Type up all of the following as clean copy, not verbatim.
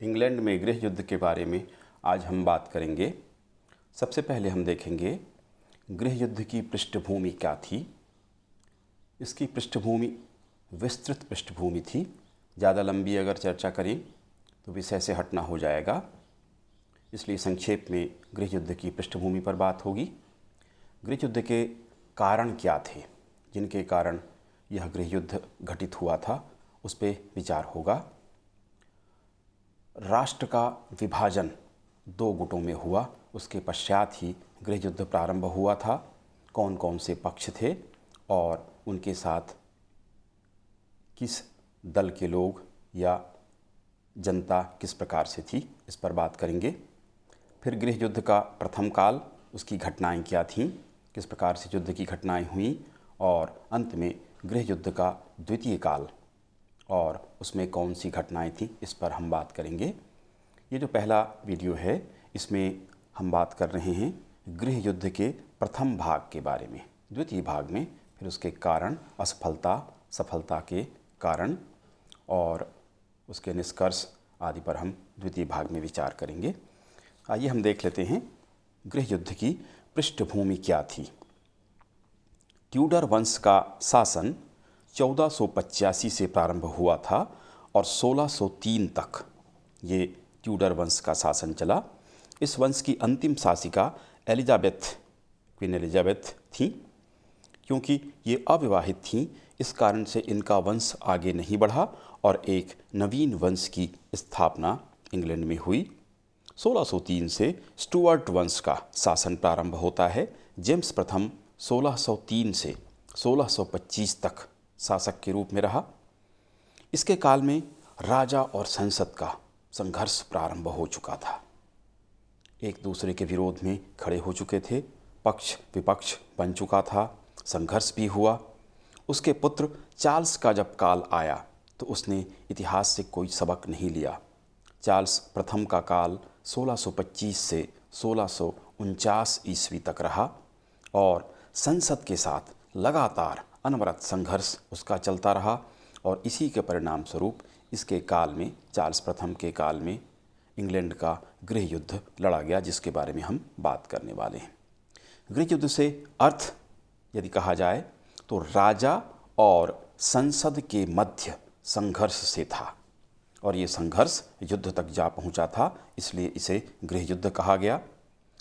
England में गृह युद्ध के बारे में आज हम बात करेंगे। सबसे पहले हम देखेंगे गृह युद्ध की पृष्ठभूमि क्या थी। इसकी पृष्ठभूमि विस्तृत पृष्ठभूमि थी। ज़्यादा लंबी अगर चर्चा करें तो विषय से हटना हो जाएगा, इसलिए संक्षेप में गृह युद्ध की पृष्ठभूमि पर बात होगी। गृह युद्ध के कारण क्या थे जिनके कारण यह गृह युद्ध घटित हुआ था, उस पर विचार होगा। राष्ट्र का विभाजन दो गुटों में हुआ, उसके पश्चात ही गृह युद्ध प्रारंभ हुआ था। कौन कौन से पक्ष थे और उनके साथ किस दल के लोग या जनता किस प्रकार से थी, इस पर बात करेंगे। फिर गृह युद्ध का प्रथम काल, उसकी घटनाएं क्या थीं, किस प्रकार से युद्ध की घटनाएं हुईं, और अंत में गृह युद्ध का द्वितीय काल और उसमें कौन सी घटनाएं थीं, इस पर हम बात करेंगे। ये जो पहला वीडियो है इसमें हम बात कर रहे हैं गृह युद्ध के प्रथम भाग के बारे में। द्वितीय भाग में फिर उसके कारण, असफलता, सफलता के कारण और उसके निष्कर्ष आदि पर हम द्वितीय भाग में विचार करेंगे। आइए हम देख लेते हैं गृह युद्ध की पृष्ठभूमि क्या थी। ट्यूडर वंश का शासन 1485 से प्रारंभ हुआ था और 1603 तक ये ट्यूडर वंश का शासन चला। इस वंश की अंतिम शासिका क्वीन एलिजाबेथ थीं। क्योंकि ये अविवाहित थीं, इस कारण से इनका वंश आगे नहीं बढ़ा और एक नवीन वंश की स्थापना इंग्लैंड में हुई। 1603 से स्टुअर्ट वंश का शासन प्रारंभ होता है। जेम्स प्रथम 1603 से 1625 तक शासक के रूप में रहा। इसके काल में राजा और संसद का संघर्ष प्रारंभ हो चुका था। एक दूसरे के विरोध में खड़े हो चुके थे, पक्ष विपक्ष बन चुका था, संघर्ष भी हुआ। उसके पुत्र चार्ल्स का जब काल आया तो उसने इतिहास से कोई सबक नहीं लिया। चार्ल्स प्रथम का काल 1625 से 1649 ईस्वी तक रहा और संसद के साथ लगातार अनवरत संघर्ष उसका चलता रहा और इसी के परिणाम स्वरूप इसके काल में, चार्ल्स प्रथम के काल में, इंग्लैंड का गृह युद्ध लड़ा गया, जिसके बारे में हम बात करने वाले हैं। गृह युद्ध से अर्थ यदि कहा जाए तो राजा और संसद के मध्य संघर्ष से था और ये संघर्ष युद्ध तक जा पहुंचा था, इसलिए इसे गृह युद्ध कहा गया।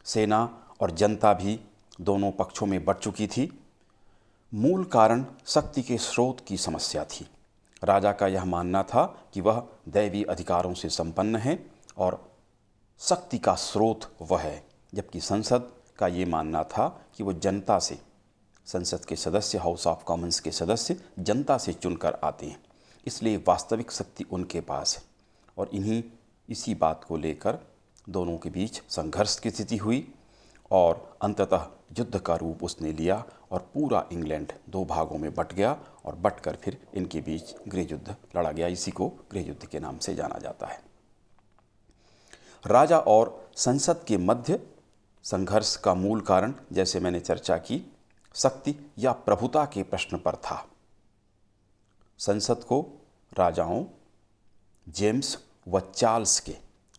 सेना और जनता भी दोनों पक्षों में बट चुकी थी। मूल कारण शक्ति के स्रोत की समस्या थी। राजा का यह मानना था कि वह दैवी अधिकारों से संपन्न है और शक्ति का स्रोत वह है, जबकि संसद का ये मानना था कि वो जनता से, संसद के सदस्य, हाउस ऑफ कॉमन्स के सदस्य जनता से चुनकर आते हैं, इसलिए वास्तविक शक्ति उनके पास है। और इसी बात को लेकर दोनों के बीच संघर्ष की स्थिति हुई और अंततः युद्ध का रूप उसने लिया और पूरा इंग्लैंड दो भागों में बट गया और बटकर फिर इनके बीच गृह युद्ध लड़ा गया। इसी को गृह युद्ध के नाम से जाना जाता है। राजा और संसद के मध्य संघर्ष का मूल कारण, जैसे मैंने चर्चा की, शक्ति या प्रभुता के प्रश्न पर था। संसद को राजाओं, जेम्स व चार्ल्स के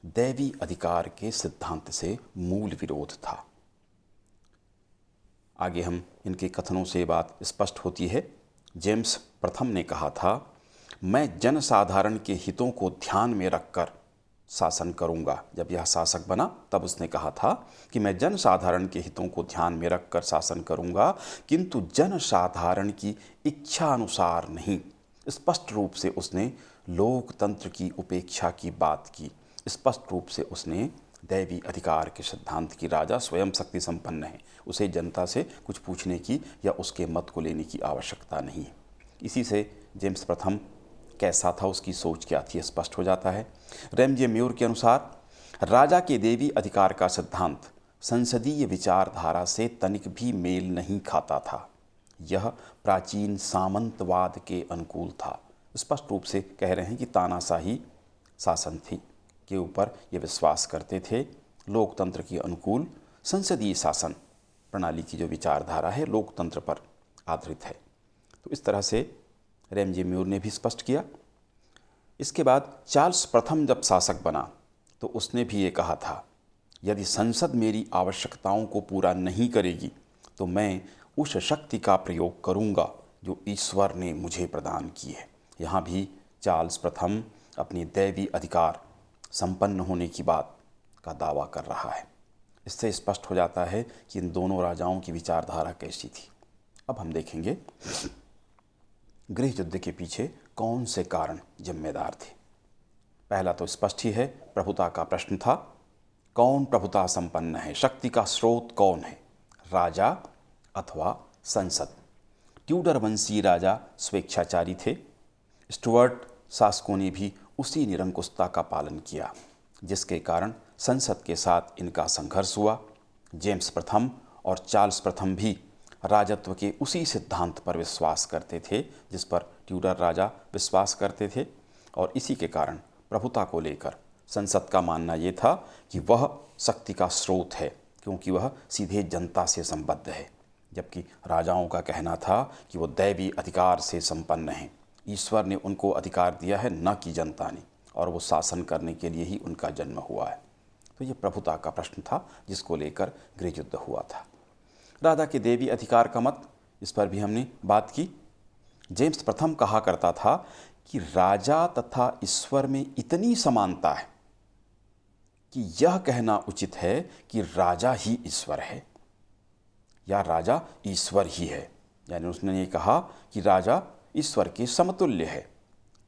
दैवी अधिकार के सिद्धांत से मूल विरोध था। आगे हम इनके कथनों से बात स्पष्ट होती है। जेम्स प्रथम ने कहा था, मैं जनसाधारण के हितों को ध्यान में रखकर शासन करूंगा। जब यह शासक बना तब उसने कहा था कि मैं जनसाधारण के हितों को ध्यान में रखकर शासन करूंगा, किंतु जनसाधारण की इच्छा अनुसार नहीं। स्पष्ट रूप से उसने लोकतंत्र की उपेक्षा की बात की। स्पष्ट रूप से उसने दैवी अधिकार के सिद्धांत की, राजा स्वयं शक्ति संपन्न है, उसे जनता से कुछ पूछने की या उसके मत को लेने की आवश्यकता नहीं है। इसी से जेम्स प्रथम कैसा था, उसकी सोच क्या थी, स्पष्ट हो जाता है। रैमजे म्यूर के अनुसार राजा के देवी अधिकार का सिद्धांत संसदीय विचारधारा से तनिक भी मेल नहीं खाता था। यह प्राचीन सामंतवाद के अनुकूल था। स्पष्ट रूप से कह रहे हैं कि तानाशाही शासन थी के ऊपर ये विश्वास करते थे। लोकतंत्र के अनुकूल संसदीय शासन प्रणाली की जो विचारधारा है लोकतंत्र पर आधारित है। तो इस तरह से रैमजे म्यूर ने भी स्पष्ट किया। इसके बाद चार्ल्स प्रथम जब शासक बना तो उसने भी ये कहा था, यदि संसद मेरी आवश्यकताओं को पूरा नहीं करेगी तो मैं उस शक्ति का प्रयोग करूंगा जो ईश्वर ने मुझे प्रदान की है। यहाँ भी चार्ल्स प्रथम अपनी दैवी अधिकार संपन्न होने की बात का दावा कर रहा है। इससे स्पष्ट हो जाता है कि इन दोनों राजाओं की विचारधारा कैसी थी। अब हम देखेंगे गृह युद्ध के पीछे कौन से कारण जिम्मेदार थे। पहला तो स्पष्ट ही है, प्रभुता का प्रश्न था। कौन प्रभुता संपन्न है, शक्ति का स्रोत कौन है, राजा अथवा संसद। ट्यूडर वंशीय राजा स्वेच्छाचारी थे। स्टुअर्ट शासकों ने भी उसी निरंकुशता का पालन किया, जिसके कारण संसद के साथ इनका संघर्ष हुआ। जेम्स प्रथम और चार्ल्स प्रथम भी राजत्व के उसी सिद्धांत पर विश्वास करते थे जिस पर ट्यूडर राजा विश्वास करते थे, और इसी के कारण प्रभुता को लेकर संसद का मानना ये था कि वह शक्ति का स्रोत है, क्योंकि वह सीधे जनता से संबद्ध है, जबकि राजाओं का कहना था कि वो दैवी अधिकार से संपन्न हैं। ईश्वर ने उनको अधिकार दिया है, न कि जनता ने, और वो शासन करने के लिए ही उनका जन्म हुआ है। तो ये प्रभुता का प्रश्न था जिसको लेकर गृह युद्ध हुआ था। राजा के देवी अधिकार का मत, इस पर भी हमने बात की। जेम्स प्रथम कहा करता था कि राजा तथा ईश्वर में इतनी समानता है कि यह कहना उचित है कि राजा ही ईश्वर है या राजा ईश्वर ही है। यानी उसने ये कहा कि राजा ईश्वर के समतुल्य है।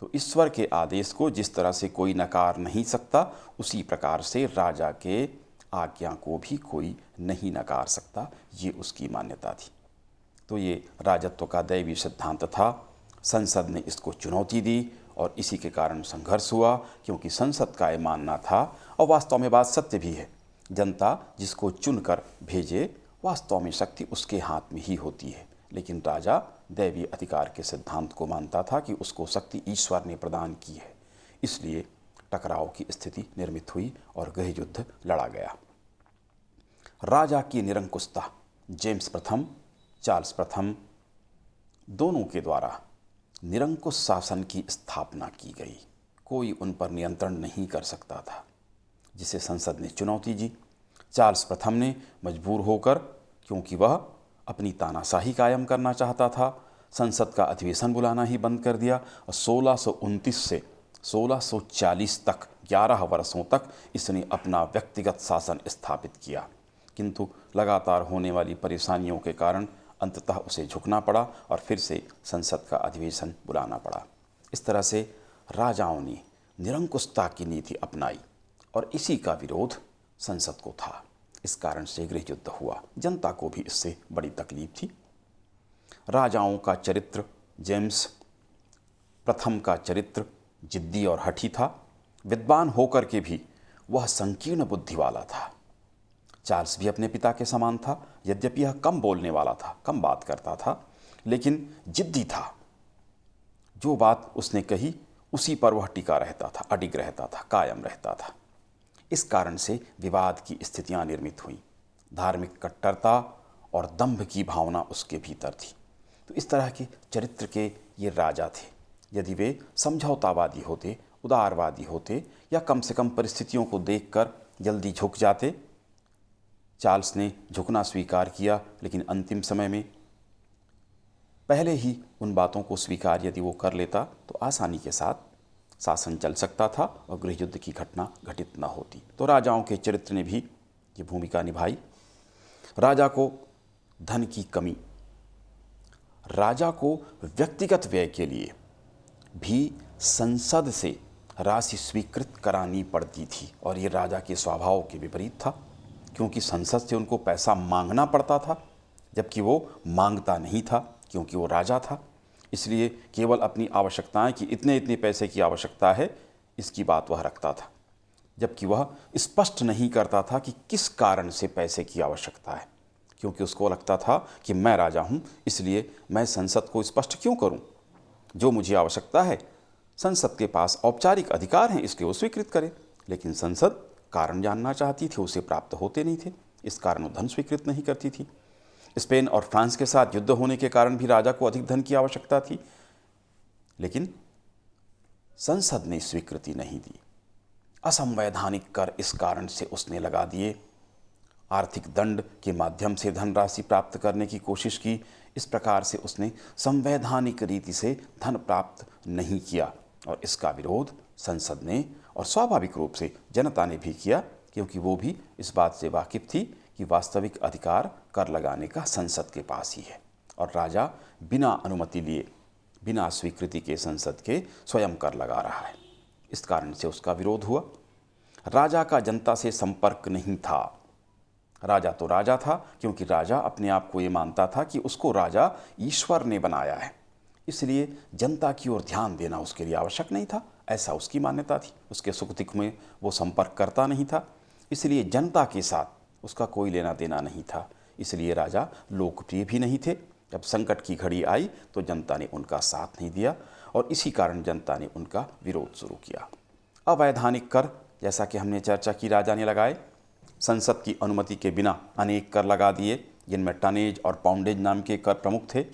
तो ईश्वर के आदेश को जिस तरह से कोई नकार नहीं सकता, उसी प्रकार से राजा के आज्ञा को भी कोई नहीं नकार सकता, ये उसकी मान्यता थी। तो ये राजत्व का दैवी सिद्धांत था। संसद ने इसको चुनौती दी और इसी के कारण संघर्ष हुआ, क्योंकि संसद का ये मानना था, और वास्तव में बात सत्य भी है, जनता जिसको चुनकर भेजे वास्तव में शक्ति उसके हाथ में ही होती है। लेकिन राजा दैवी अधिकार के सिद्धांत को मानता था कि उसको शक्ति ईश्वर ने प्रदान की है। इसलिए टकराव की स्थिति निर्मित हुई और गृह युद्ध लड़ा गया। राजा की निरंकुशता, जेम्स प्रथम, चार्ल्स प्रथम दोनों के द्वारा निरंकुश शासन की स्थापना की गई। कोई उन पर नियंत्रण नहीं कर सकता था, जिसे संसद ने चुनौती दी। चार्ल्स प्रथम ने मजबूर होकर, क्योंकि वह अपनी तानाशाही कायम करना चाहता था, संसद का अधिवेशन बुलाना ही बंद कर दिया और 1629 से 1640 तक 11 वर्षों तक इसने अपना व्यक्तिगत शासन स्थापित किया। किंतु लगातार होने वाली परेशानियों के कारण अंततः उसे झुकना पड़ा और फिर से संसद का अधिवेशन बुलाना पड़ा। इस तरह से राजाओं ने निरंकुशता की नीति अपनाई और इसी का विरोध संसद को था। इस कारण से गृह युद्ध हुआ। जनता को भी इससे बड़ी तकलीफ थी। राजाओं का चरित्र, जेम्स प्रथम का चरित्र जिद्दी और हठी था। विद्वान होकर के भी वह संकीर्ण बुद्धि वाला था। चार्ल्स भी अपने पिता के समान था, यद्यपि यह कम बोलने वाला था, कम बात करता था, लेकिन जिद्दी था। जो बात उसने कही उसी पर वह टिका रहता था, अडिग रहता था, कायम रहता था। इस कारण से विवाद की स्थितियां निर्मित हुईं। धार्मिक कट्टरता और दंभ की भावना उसके भीतर थी। तो इस तरह के चरित्र के ये राजा थे। यदि वे समझौतावादी होते, उदारवादी होते, या कम से कम परिस्थितियों को देखकर जल्दी झुक जाते। चार्ल्स ने झुकना स्वीकार किया, लेकिन अंतिम समय में पहले ही उन बातों को स्वीकार यदि वो कर लेता तो आसानी के साथ शासन चल सकता था और गृह युद्ध की घटना घटित न होती। तो राजाओं के चरित्र ने भी ये भूमिका निभाई। राजा को धन की कमी, राजा को व्यक्तिगत व्यय के लिए भी संसद से राशि स्वीकृत करानी पड़ती थी, और ये राजा के स्वभाव के विपरीत था, क्योंकि संसद से उनको पैसा मांगना पड़ता था, जबकि वो मांगता नहीं था, क्योंकि वो राजा था। इसलिए केवल अपनी आवश्यकताएं कि इतने इतने पैसे की आवश्यकता है, इसकी बात वह रखता था, जबकि वह स्पष्ट नहीं करता था कि किस कारण से पैसे की आवश्यकता है, क्योंकि उसको लगता था कि मैं राजा हूं, इसलिए मैं संसद को स्पष्ट क्यों करूं। जो मुझे आवश्यकता है, संसद के पास औपचारिक अधिकार हैं, इसलिए वो स्वीकृत करे। लेकिन संसद कारण जानना चाहती थी, उसे प्राप्त होते नहीं थे, इस कारण वो धन स्वीकृत नहीं करती थी। स्पेन और फ्रांस के साथ युद्ध होने के कारण भी राजा को अधिक धन की आवश्यकता थी, लेकिन संसद ने स्वीकृति नहीं दी। असंवैधानिक कर इस कारण से उसने लगा दिए। आर्थिक दंड के माध्यम से धनराशि प्राप्त करने की कोशिश की। इस प्रकार से उसने संवैधानिक रीति से धन प्राप्त नहीं किया और इसका विरोध संसद ने और स्वाभाविक रूप से जनता ने भी किया, क्योंकि वो भी इस बात से वाकिफ थी कि वास्तविक अधिकार कर लगाने का संसद के पास ही है और राजा बिना अनुमति लिए, बिना स्वीकृति के संसद के स्वयं कर लगा रहा है। इस कारण से उसका विरोध हुआ। राजा का जनता से संपर्क नहीं था। राजा तो राजा था, क्योंकि राजा अपने आप को ये मानता था कि उसको राजा ईश्वर ने बनाया है, इसलिए जनता की ओर ध्यान देना उसके लिए आवश्यक नहीं था, ऐसा उसकी मान्यता थी। उसके सुख दुख में वो संपर्क करता नहीं था, इसलिए जनता के साथ उसका कोई लेना देना नहीं था। इसलिए राजा लोकप्रिय भी नहीं थे। जब संकट की घड़ी आई तो जनता ने उनका साथ नहीं दिया और इसी कारण जनता ने उनका विरोध शुरू किया। अवैधानिक कर, जैसा कि हमने चर्चा की, राजा ने लगाए। संसद की अनुमति के बिना अनेक कर लगा दिए, जिनमें टनेज और पाउंडेज नाम के कर प्रमुख थे।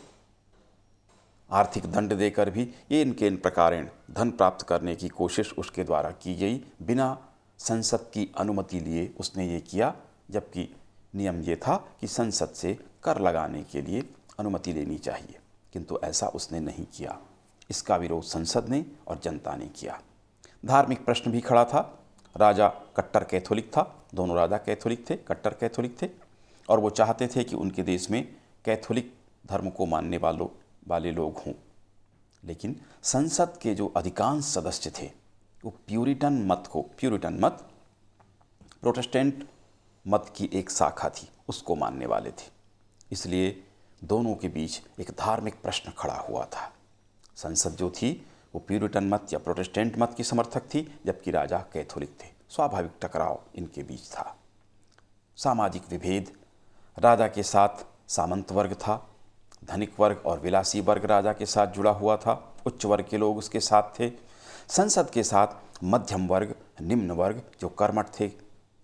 आर्थिक दंड देकर भी ये इनके इन प्रकारेण धन प्राप्त करने की कोशिश उसके द्वारा की गई। बिना संसद की अनुमति लिए उसने ये किया, जबकि नियम ये था कि संसद से कर लगाने के लिए अनुमति लेनी चाहिए, किंतु ऐसा उसने नहीं किया। इसका विरोध संसद ने और जनता ने किया। धार्मिक प्रश्न भी खड़ा था। राजा कट्टर कैथोलिक था, दोनों राजा कैथोलिक थे, कट्टर कैथोलिक थे, और वो चाहते थे कि उनके देश में कैथोलिक धर्म को मानने वाले लोग हों। लेकिन संसद के जो अधिकांश सदस्य थे वो प्यूरिटन मत प्रोटेस्टेंट मत की एक शाखा थी, उसको मानने वाले थे। इसलिए दोनों के बीच एक धार्मिक प्रश्न खड़ा हुआ था। संसद जो थी वो प्यूरिटन मत या प्रोटेस्टेंट मत की समर्थक थी, जबकि राजा कैथोलिक थे। स्वाभाविक टकराव इनके बीच था। सामाजिक विभेद, राजा के साथ सामंत वर्ग था, धनिक वर्ग और विलासी वर्ग राजा के साथ जुड़ा हुआ था, उच्च वर्ग के लोग उसके साथ थे। संसद के साथ मध्यम वर्ग, निम्न वर्ग जो कर्मठ थे,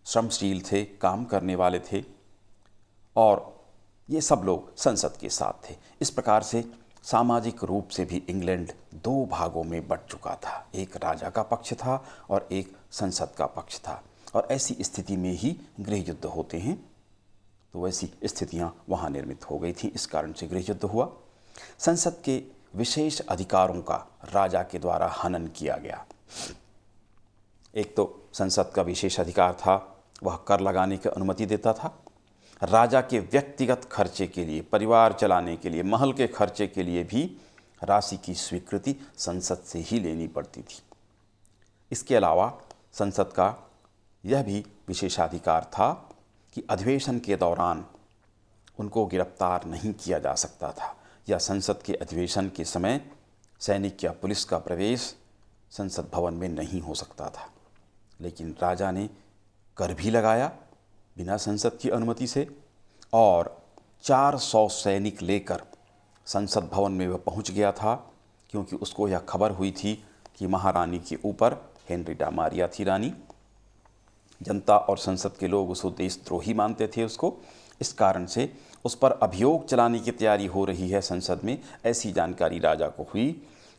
श्रमशील थे, काम करने वाले थे, और ये सब लोग संसद के साथ थे। इस प्रकार से सामाजिक रूप से भी इंग्लैंड दो भागों में बंट चुका था। एक राजा का पक्ष था और एक संसद का पक्ष था, और ऐसी स्थिति में ही गृह युद्ध होते हैं। तो वैसी स्थितियां वहां निर्मित हो गई थी, इस कारण से गृह युद्ध हुआ। संसद के विशेष अधिकारों का राजा के द्वारा हनन किया गया। एक तो संसद का विशेष अधिकार था, वह कर लगाने की अनुमति देता था। राजा के व्यक्तिगत खर्चे के लिए, परिवार चलाने के लिए, महल के खर्चे के लिए भी राशि की स्वीकृति संसद से ही लेनी पड़ती थी। इसके अलावा संसद का यह भी विशेषाधिकार था कि अधिवेशन के दौरान उनको गिरफ्तार नहीं किया जा सकता था, या संसद के अधिवेशन के समय सैनिक या पुलिस का प्रवेश संसद भवन में नहीं हो सकता था। लेकिन राजा ने कर भी लगाया बिना संसद की अनुमति से, और 400 सैनिक लेकर संसद भवन में वह पहुंच गया था, क्योंकि उसको यह खबर हुई थी कि महारानी के ऊपर हेनरिटा मारिया थी रानी। जनता और संसद के लोग उसको देशद्रोही मानते थे उसको। इस कारण से उस पर अभियोग चलाने की तैयारी हो रही है संसद में, ऐसी जानकारी राजा को हुई।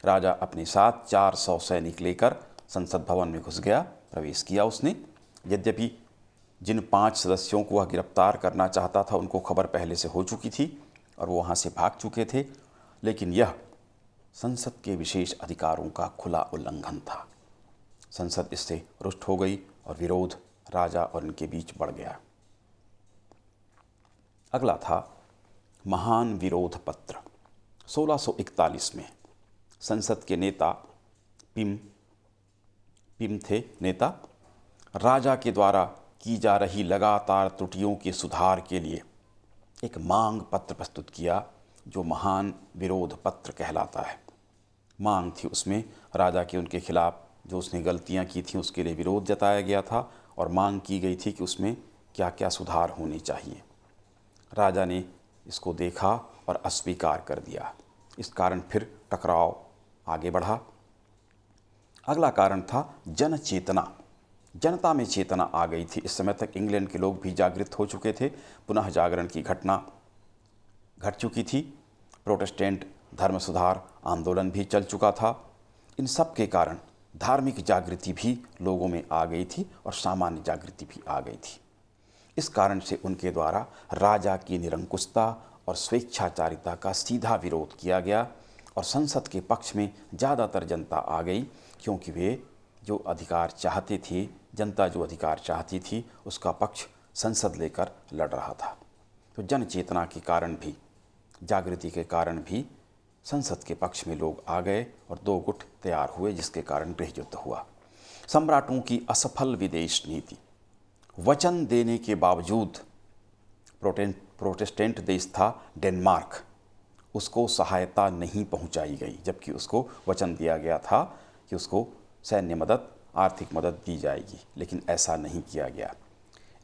राजा अपने साथ 400 सैनिक लेकर संसद भवन में घुस गया, प्रवेश किया उसने। यद्यपि जिन 5 सदस्यों को वह गिरफ्तार करना चाहता था उनको खबर पहले से हो चुकी थी और वो वहाँ से भाग चुके थे, लेकिन यह संसद के विशेष अधिकारों का खुला उल्लंघन था। संसद इससे रुष्ट हो गई और विरोध राजा और इनके बीच बढ़ गया। अगला था महान विरोध पत्र। 1641 में संसद के नेता पिम थे नेता, राजा के द्वारा की जा रही लगातार त्रुटियों के सुधार के लिए एक मांग पत्र प्रस्तुत किया, जो महान विरोध पत्र कहलाता है। मांग थी उसमें राजा के उनके खिलाफ जो उसने गलतियां की थी उसके लिए विरोध जताया गया था, और मांग की गई थी कि उसमें क्या क्या सुधार होने चाहिए। राजा ने इसको देखा और अस्वीकार कर दिया। इस कारण फिर टकराव आगे बढ़ा। अगला कारण था जन चेतना। जनता में चेतना आ गई थी। इस समय तक इंग्लैंड के लोग भी जागृत हो चुके थे, पुनः जागरण की घटना घट चुकी थी। प्रोटेस्टेंट धर्म सुधार आंदोलन भी चल चुका था। इन सब के कारण धार्मिक जागृति भी लोगों में आ गई थी और सामान्य जागृति भी आ गई थी। इस कारण से उनके द्वारा राजा की निरंकुशता और स्वेच्छाचारिता का सीधा विरोध किया गया और संसद के पक्ष में ज़्यादातर जनता आ गई, क्योंकि वे जो अधिकार चाहते थे, जनता जो अधिकार चाहती थी, उसका पक्ष संसद लेकर लड़ रहा था। तो जन चेतना के कारण भी, जागृति के कारण भी संसद के पक्ष में लोग आ गए और दो गुट तैयार हुए, जिसके कारण गृह युद्ध हुआ। सम्राटों की असफल विदेश नीति। वचन देने के बावजूद प्रोटेस्टेंट देश था डेनमार्क, उसको सहायता नहीं पहुंचाई गई, जबकि उसको वचन दिया गया था कि उसको सैन्य मदद, आर्थिक मदद दी जाएगी, लेकिन ऐसा नहीं किया गया।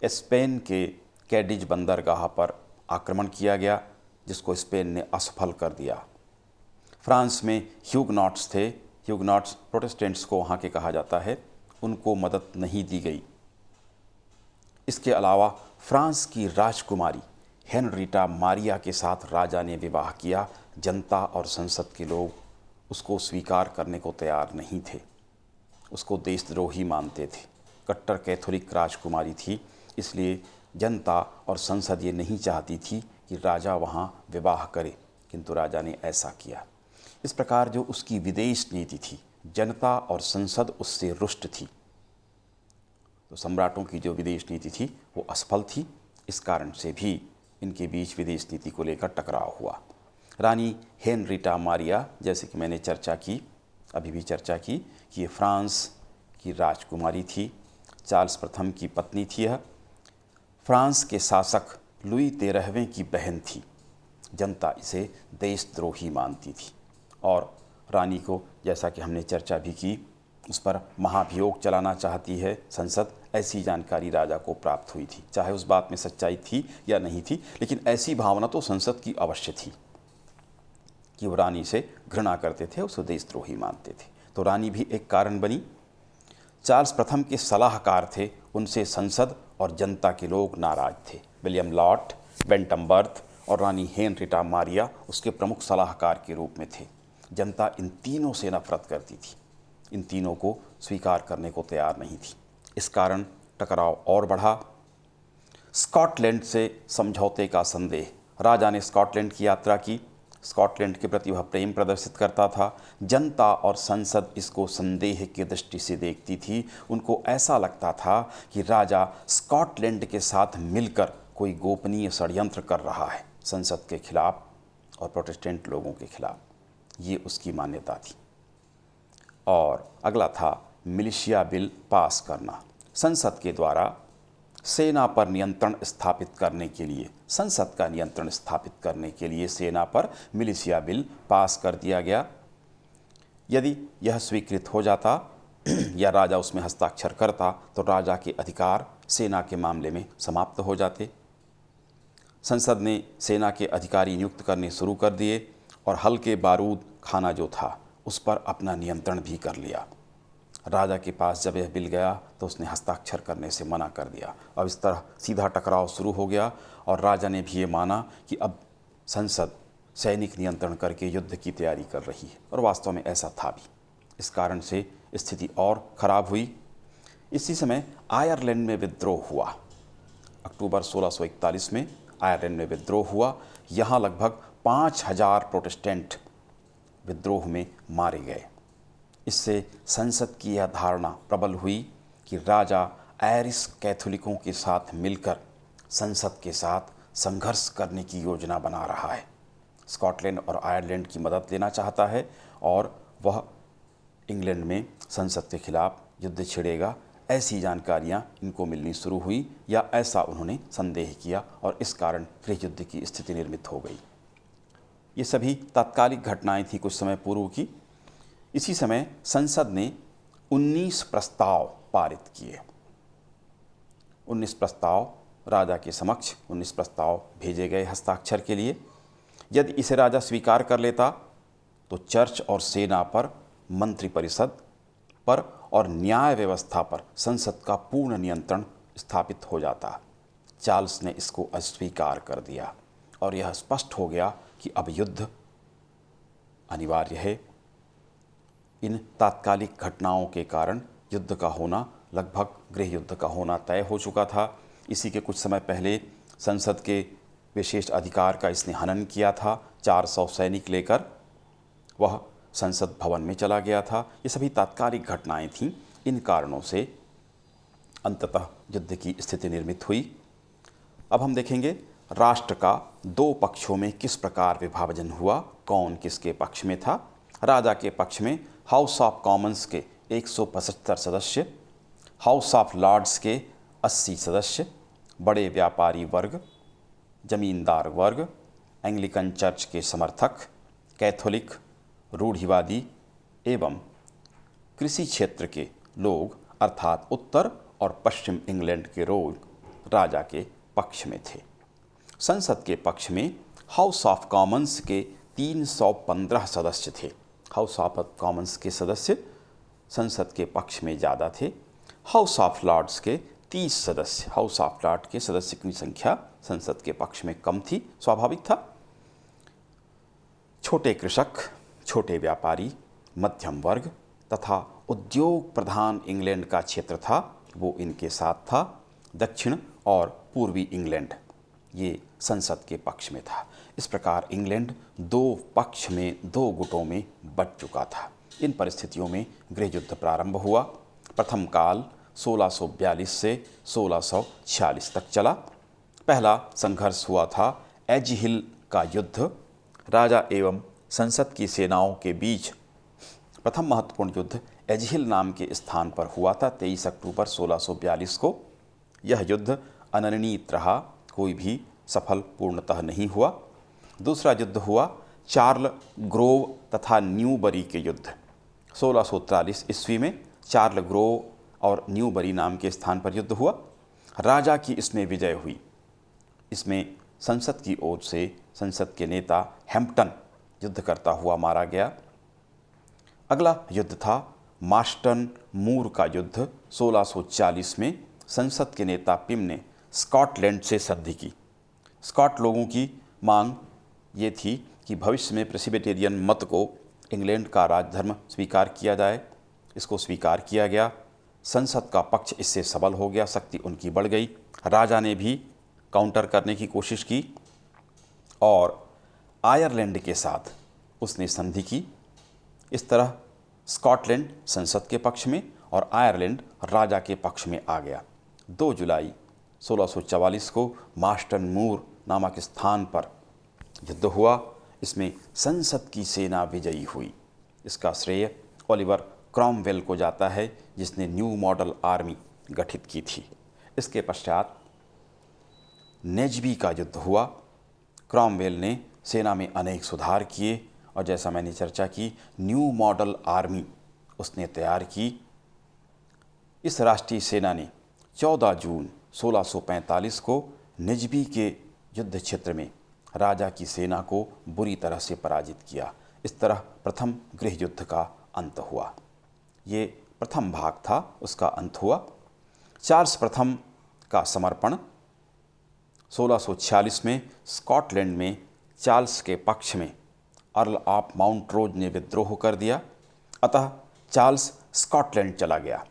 स्पेन के कैडिज बंदरगाह पर आक्रमण किया गया, जिसको स्पेन ने असफल कर दिया। फ्रांस में ह्यूगनॉट्स थे, ह्यूगनॉट्स प्रोटेस्टेंट्स को वहाँ के कहा जाता है, उनको मदद नहीं दी गई। इसके अलावा फ्रांस की राजकुमारी हेनरीटा मारिया के साथ राजा ने विवाह किया। जनता और संसद के लोग उसको स्वीकार करने को तैयार नहीं थे, उसको देशद्रोही मानते थे। कट्टर कैथोलिक राजकुमारी थी, इसलिए जनता और संसद ये नहीं चाहती थी कि राजा वहाँ विवाह करे, किंतु राजा ने ऐसा किया। इस प्रकार जो उसकी विदेश नीति थी, जनता और संसद उससे रुष्ट थी। तो सम्राटों की जो विदेश नीति थी वो असफल थी। इस कारण से भी इनके बीच विदेश नीति को लेकर टकराव हुआ। रानी हेनरीटा मारिया, जैसे कि मैंने चर्चा की, अभी भी चर्चा की, कि ये फ्रांस की राजकुमारी थी, चार्ल्स प्रथम की पत्नी थी। यह फ्रांस के शासक लुई 13वें की बहन थी। जनता इसे देशद्रोही मानती थी और रानी को, जैसा कि हमने चर्चा भी की, उस पर महाभियोग चलाना चाहती है संसद, ऐसी जानकारी राजा को प्राप्त हुई थी। चाहे उस बात में सच्चाई थी या नहीं थी, लेकिन ऐसी भावना तो संसद की अवश्य थी कि वो रानी से घृणा करते थे, उसे देशद्रोही मानते थे। तो रानी भी एक कारण बनी। चार्ल्स प्रथम के सलाहकार थे, उनसे संसद और जनता के लोग नाराज थे। विलियम लॉट, वेंटमबर्थ और रानी हेनरीटा मारिया उसके प्रमुख सलाहकार के रूप में थे। जनता इन तीनों से नफरत करती थी, इन तीनों को स्वीकार करने को तैयार नहीं थी। इस कारण टकराव और बढ़ा। स्कॉटलैंड से समझौते का संदेह। राजा ने स्कॉटलैंड की यात्रा की, स्कॉटलैंड के प्रति वह प्रेम प्रदर्शित करता था। जनता और संसद इसको संदेह की दृष्टि से देखती थी। उनको ऐसा लगता था कि राजा स्कॉटलैंड के साथ मिलकर कोई गोपनीय षड्यंत्र कर रहा है संसद के खिलाफ और प्रोटेस्टेंट लोगों के खिलाफ, ये उसकी मान्यता थी। और अगला था मिलिशिया बिल पास करना। संसद के द्वारा सेना पर नियंत्रण स्थापित करने के लिए, संसद का नियंत्रण स्थापित करने के लिए सेना पर मिलिशिया बिल पास कर दिया गया। यदि यह स्वीकृत हो जाता या राजा उसमें हस्ताक्षर करता तो राजा के अधिकार सेना के मामले में समाप्त हो जाते। संसद ने सेना के अधिकारी नियुक्त करने शुरू कर दिए और हल्के बारूद खाना जो था उस पर अपना नियंत्रण भी कर लिया। राजा के पास जब यह बिल गया तो उसने हस्ताक्षर करने से मना कर दिया। अब इस तरह सीधा टकराव शुरू हो गया और राजा ने भी ये माना कि अब संसद सैनिक नियंत्रण करके युद्ध की तैयारी कर रही है, और वास्तव में ऐसा था भी। इस कारण से स्थिति और खराब हुई। इसी समय आयरलैंड में विद्रोह हुआ। अक्टूबर 1641 में आयरलैंड में विद्रोह हुआ। यहाँ लगभग 5000 प्रोटेस्टेंट विद्रोह में मारे गए। इससे संसद की यह धारणा प्रबल हुई कि राजा आयरिश कैथोलिकों के साथ मिलकर संसद के साथ संघर्ष करने की योजना बना रहा है, स्कॉटलैंड और आयरलैंड की मदद लेना चाहता है और वह इंग्लैंड में संसद के खिलाफ युद्ध छिड़ेगा। ऐसी जानकारियां इनको मिलनी शुरू हुई या ऐसा उन्होंने संदेह किया और इस कारण गृह युद्ध की स्थिति निर्मित हो गई। ये सभी तात्कालिक घटनाएं थी कुछ समय पूर्व की। इसी समय संसद ने 19 प्रस्ताव पारित किए। 19 प्रस्ताव राजा के समक्ष 19 प्रस्ताव भेजे गए हस्ताक्षर के लिए। यदि इसे राजा स्वीकार कर लेता तो चर्च और सेना पर, मंत्रिपरिषद पर और न्याय व्यवस्था पर संसद का पूर्ण नियंत्रण स्थापित हो जाता। चार्ल्स ने इसको अस्वीकार कर दिया और यह स्पष्ट हो गया कि अब युद्ध अनिवार्य है। इन तात्कालिक घटनाओं के कारण युद्ध का होना, लगभग गृह युद्ध का होना तय हो चुका था। इसी के कुछ समय पहले संसद के विशेष अधिकार का इसने हनन किया था। 400 सैनिक लेकर वह संसद भवन में चला गया था। ये सभी तात्कालिक घटनाएं थीं। इन कारणों से अंततः युद्ध की स्थिति निर्मित हुई। अब हम देखेंगे राष्ट्र का दो पक्षों में किस प्रकार विभाजन हुआ, कौन किसके पक्ष में था। राजा के पक्ष में हाउस ऑफ कॉमन्स के 175 सदस्य, हाउस ऑफ लॉर्ड्स के 80 सदस्य, बड़े व्यापारी वर्ग, जमींदार वर्ग, एंग्लिकन चर्च के समर्थक, कैथोलिक, रूढ़िवादी एवं कृषि क्षेत्र के लोग अर्थात उत्तर और पश्चिम इंग्लैंड के लोग राजा के पक्ष में थे। संसद के पक्ष में हाउस ऑफ कॉमन्स के 315 सदस्य थे। हाउस ऑफ कॉमन्स के सदस्य संसद के पक्ष में ज़्यादा थे। हाउस ऑफ लॉर्ड्स के 30 सदस्य, हाउस ऑफ लॉर्ड के सदस्य की संख्या संसद के पक्ष में कम थी, स्वाभाविक था। छोटे कृषक, छोटे व्यापारी, मध्यम वर्ग तथा उद्योग प्रधान इंग्लैंड का क्षेत्र था, वो इनके साथ था। दक्षिण और पूर्वी इंग्लैंड ये संसद के पक्ष में था। इस प्रकार इंग्लैंड दो पक्ष में, दो गुटों में बंट चुका था। इन परिस्थितियों में गृह युद्ध प्रारंभ हुआ। प्रथम काल 1642 से 1646 तक चला। पहला संघर्ष हुआ था एज हिल का युद्ध। राजा एवं संसद की सेनाओं के बीच प्रथम महत्वपूर्ण युद्ध एज हिल नाम के स्थान पर हुआ था 23 अक्टूबर 1642 को। यह युद्ध अनिर्णीत रहा, कोई भी सफल पूर्णतः नहीं हुआ। दूसरा युद्ध हुआ चार्ल ग्रोव तथा न्यूबरी के युद्ध। 1643 ईस्वी में चार्ल ग्रोव और न्यूबरी नाम के स्थान पर युद्ध हुआ। राजा की इसमें विजय हुई। इसमें संसद की ओर से संसद के नेता हैम्पटन युद्ध करता हुआ मारा गया। अगला युद्ध था मास्टन मूर का युद्ध। 1640 में संसद के नेता पिम ने स्कॉटलैंड से संधि की। स्कॉट लोगों की मांग ये थी कि भविष्य में प्रेस्बिटेरियन मत को इंग्लैंड का राजधर्म स्वीकार किया जाए। इसको स्वीकार किया गया। संसद का पक्ष इससे सबल हो गया, शक्ति उनकी बढ़ गई। राजा ने भी काउंटर करने की कोशिश की और आयरलैंड के साथ उसने संधि की। इस तरह स्कॉटलैंड संसद के पक्ष में और आयरलैंड राजा के पक्ष में आ गया। 2 जुलाई 1644 को मास्टन मूर नामक स्थान पर युद्ध हुआ। इसमें संसद की सेना विजयी हुई। इसका श्रेय ओलिवर क्रॉमवेल को जाता है, जिसने न्यू मॉडल आर्मी गठित की थी। इसके पश्चात नेजबी का युद्ध हुआ। क्रॉमवेल ने सेना में अनेक सुधार किए और जैसा मैंने चर्चा की, न्यू मॉडल आर्मी उसने तैयार की। इस राष्ट्रीय सेना ने 14 जून 1645 को नेजबी के युद्ध क्षेत्र में राजा की सेना को बुरी तरह से पराजित किया। इस तरह प्रथम गृह युद्ध का अंत हुआ। ये प्रथम भाग था, उसका अंत हुआ। चार्ल्स प्रथम का समर्पण 1646 में स्कॉटलैंड में चार्ल्स के पक्ष में अर्ल ऑफ माउंटरोज ने विद्रोह कर दिया। अतः चार्ल्स स्कॉटलैंड चला गया,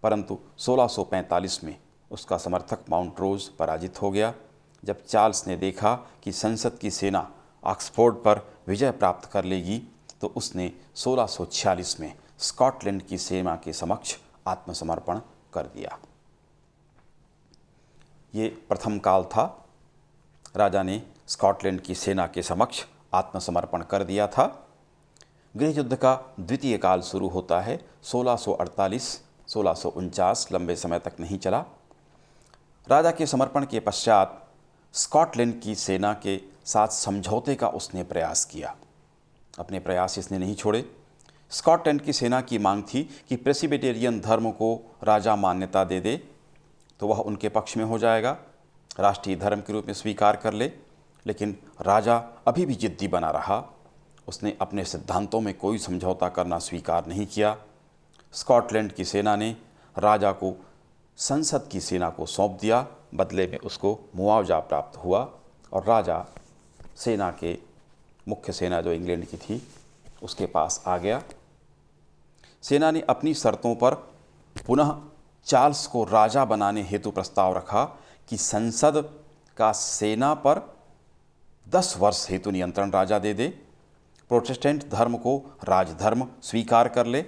परंतु 1645 में उसका समर्थक माउंटरोज पराजित हो गया। जब चार्ल्स ने देखा कि संसद की सेना ऑक्सफोर्ड पर विजय प्राप्त कर लेगी, तो उसने 1646 में स्कॉटलैंड की सेना के समक्ष आत्मसमर्पण कर दिया। ये प्रथम काल था। राजा ने स्कॉटलैंड की सेना के समक्ष आत्मसमर्पण कर दिया था। गृह युद्ध का द्वितीय काल शुरू होता है 1648-1649, लंबे समय तक नहीं चला। राजा के समर्पण के पश्चात स्कॉटलैंड की सेना के साथ समझौते का उसने प्रयास किया। अपने प्रयास इसने नहीं छोड़े। स्कॉटलैंड की सेना की मांग थी कि प्रेस्बिटेरियन धर्म को राजा मान्यता दे दे तो वह उनके पक्ष में हो जाएगा, राष्ट्रीय धर्म के रूप में स्वीकार कर ले। लेकिन राजा अभी भी जिद्दी बना रहा। उसने अपने सिद्धांतों में कोई समझौता करना स्वीकार नहीं किया। स्कॉटलैंड की सेना ने राजा को संसद की सेना को सौंप दिया। बदले में उसको मुआवजा प्राप्त हुआ और राजा सेना के मुख्य सेना जो इंग्लैंड की थी उसके पास आ गया। सेना ने अपनी शर्तों पर पुनः चार्ल्स को राजा बनाने हेतु प्रस्ताव रखा कि संसद का सेना पर 10 वर्ष हेतु नियंत्रण राजा दे दे, प्रोटेस्टेंट धर्म को राजधर्म स्वीकार कर ले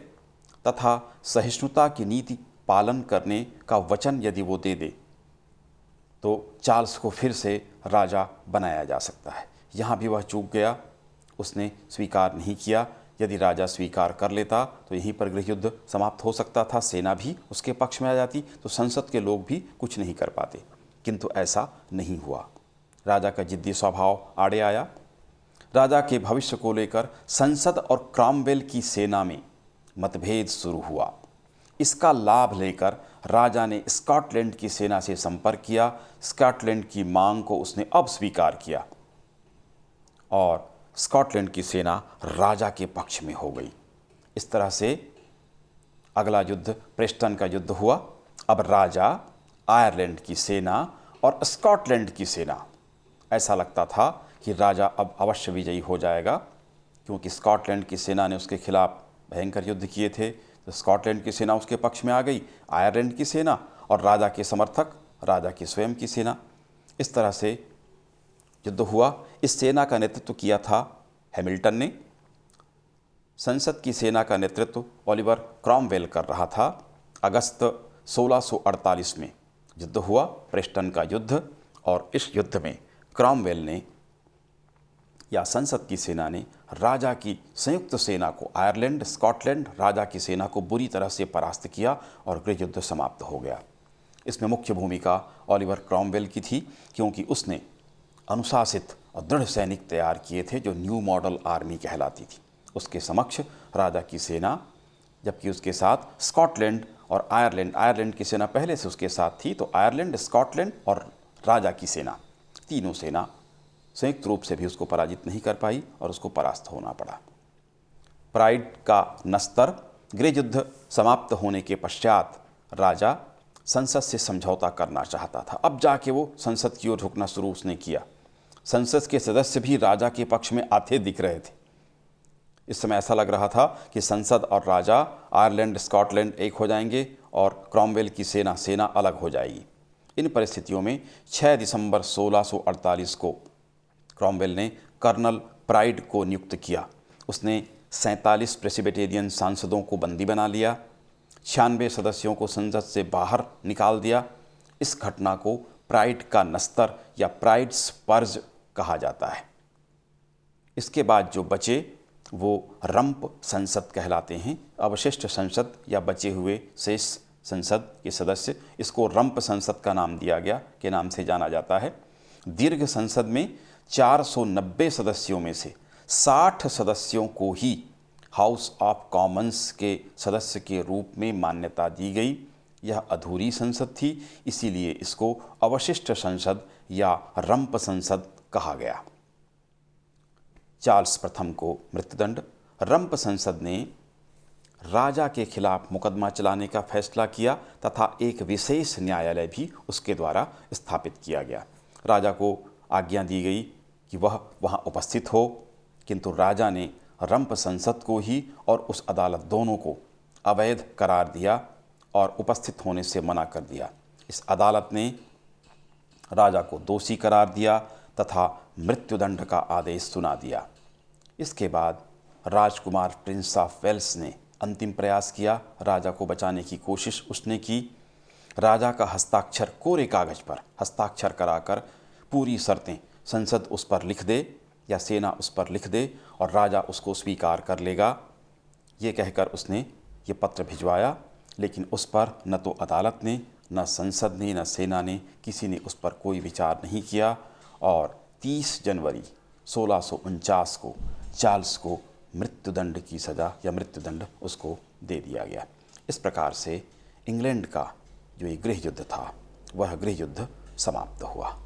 तथा सहिष्णुता की नीति पालन करने का वचन यदि वो दे दे तो चार्ल्स को फिर से राजा बनाया जा सकता है। यहाँ भी वह चूक गया, उसने स्वीकार नहीं किया। यदि राजा स्वीकार कर लेता तो यहीं पर गृह युद्ध समाप्त हो सकता था, सेना भी उसके पक्ष में आ जाती, तो संसद के लोग भी कुछ नहीं कर पाते। किंतु ऐसा नहीं हुआ। राजा का जिद्दी स्वभाव आड़े आया। राजा के भविष्य को लेकर संसद और क्रॉमवेल की सेना में मतभेद शुरू हुआ। इसका लाभ लेकर राजा ने स्कॉटलैंड की सेना से संपर्क किया। स्कॉटलैंड की मांग को उसने अब स्वीकार किया और स्कॉटलैंड की सेना राजा के पक्ष में हो गई। इस तरह से अगला युद्ध प्रेस्टन का युद्ध हुआ। अब राजा, आयरलैंड की सेना और स्कॉटलैंड की सेना, ऐसा लगता था कि राजा अब अवश्य विजयी हो जाएगा, क्योंकि स्कॉटलैंड की सेना ने उसके खिलाफ भयंकर युद्ध किए थे। तो स्कॉटलैंड की सेना उसके पक्ष में आ गई, आयरलैंड की सेना और राजा के समर्थक, राजा की स्वयं की सेना। इस तरह से युद्ध हुआ। इस सेना का नेतृत्व किया था हैमिल्टन ने। संसद की सेना का नेतृत्व ओलिवर क्रॉमवेल कर रहा था। अगस्त 1648 में युद्ध हुआ, प्रेस्टन का युद्ध। और इस युद्ध में क्रॉमवेल ने या संसद की सेना ने राजा की संयुक्त सेना को, आयरलैंड, स्कॉटलैंड, राजा की सेना को बुरी तरह से परास्त किया और गृह युद्ध समाप्त हो गया। इसमें मुख्य भूमिका ओलिवर क्रॉमवेल की थी, क्योंकि उसने अनुशासित और दृढ़ सैनिक तैयार किए थे जो न्यू मॉडल आर्मी कहलाती थी। उसके समक्ष राजा की सेना, जबकि उसके साथ स्कॉटलैंड और आयरलैंड की सेना पहले से उसके साथ थी, तो आयरलैंड, स्कॉटलैंड और राजा की सेना, तीनों सेना संयुक्त रूप से भी उसको पराजित नहीं कर पाई और उसको परास्त होना पड़ा। प्राइड का नस्तर। गृह युद्ध समाप्त होने के पश्चात राजा संसद से समझौता करना चाहता था। अब जाके वो संसद की ओर झुकना शुरू उसने किया। संसद के सदस्य भी राजा के पक्ष में आते दिख रहे थे। इस समय ऐसा लग रहा था कि संसद और राजा, आयरलैंड, स्कॉटलैंड एक हो जाएंगे और क्रॉमवेल की सेना अलग हो जाएगी। इन परिस्थितियों में 6 दिसंबर 1648 को क्रॉमवेल ने कर्नल प्राइड को नियुक्त किया। उसने 47 प्रेसिबिटेरियन सांसदों को बंदी बना लिया, 96 सदस्यों को संसद से बाहर निकाल दिया। इस घटना को प्राइड का नस्तर या प्राइड्स पर्ज कहा जाता है। इसके बाद जो बचे वो रंप संसद कहलाते हैं। अवशिष्ट संसद या बचे हुए शेष संसद के सदस्य, इसको रंप संसद का नाम दिया गया, के नाम से जाना जाता है। दीर्घ संसद में 490 सदस्यों में से 60 सदस्यों को ही हाउस ऑफ कॉमन्स के सदस्य के रूप में मान्यता दी गई। यह अधूरी संसद थी, इसीलिए इसको अवशिष्ट संसद या रंप संसद कहा गया। चार्ल्स प्रथम को मृत्युदंड। रंप संसद ने राजा के खिलाफ मुकदमा चलाने का फैसला किया तथा एक विशेष न्यायालय भी उसके द्वारा स्थापित किया गया। राजा को आज्ञा दी गई कि वह वहाँ उपस्थित हो, किंतु राजा ने रंप संसद को ही और उस अदालत दोनों को अवैध करार दिया और उपस्थित होने से मना कर दिया। इस अदालत ने राजा को दोषी करार दिया तथा मृत्युदंड का आदेश सुना दिया। इसके बाद राजकुमार प्रिंस ऑफ वेल्स ने अंतिम प्रयास किया। राजा को बचाने की कोशिश उसने की। राजा का हस्ताक्षर कोरे कागज पर हस्ताक्षर कराकर पूरी शर्तें संसद उस पर लिख दे या सेना उस पर लिख दे और राजा उसको स्वीकार कर लेगा, ये कहकर उसने ये पत्र भिजवाया। लेकिन उस पर न तो अदालत ने, न संसद ने, न सेना ने, किसी ने उस पर कोई विचार नहीं किया और 30 जनवरी 1649 को चार्ल्स को मृत्युदंड की सज़ा या मृत्युदंड उसको दे दिया गया। इस प्रकार से इंग्लैंड का जो ये गृह युद्ध था वह गृह युद्ध समाप्त हुआ।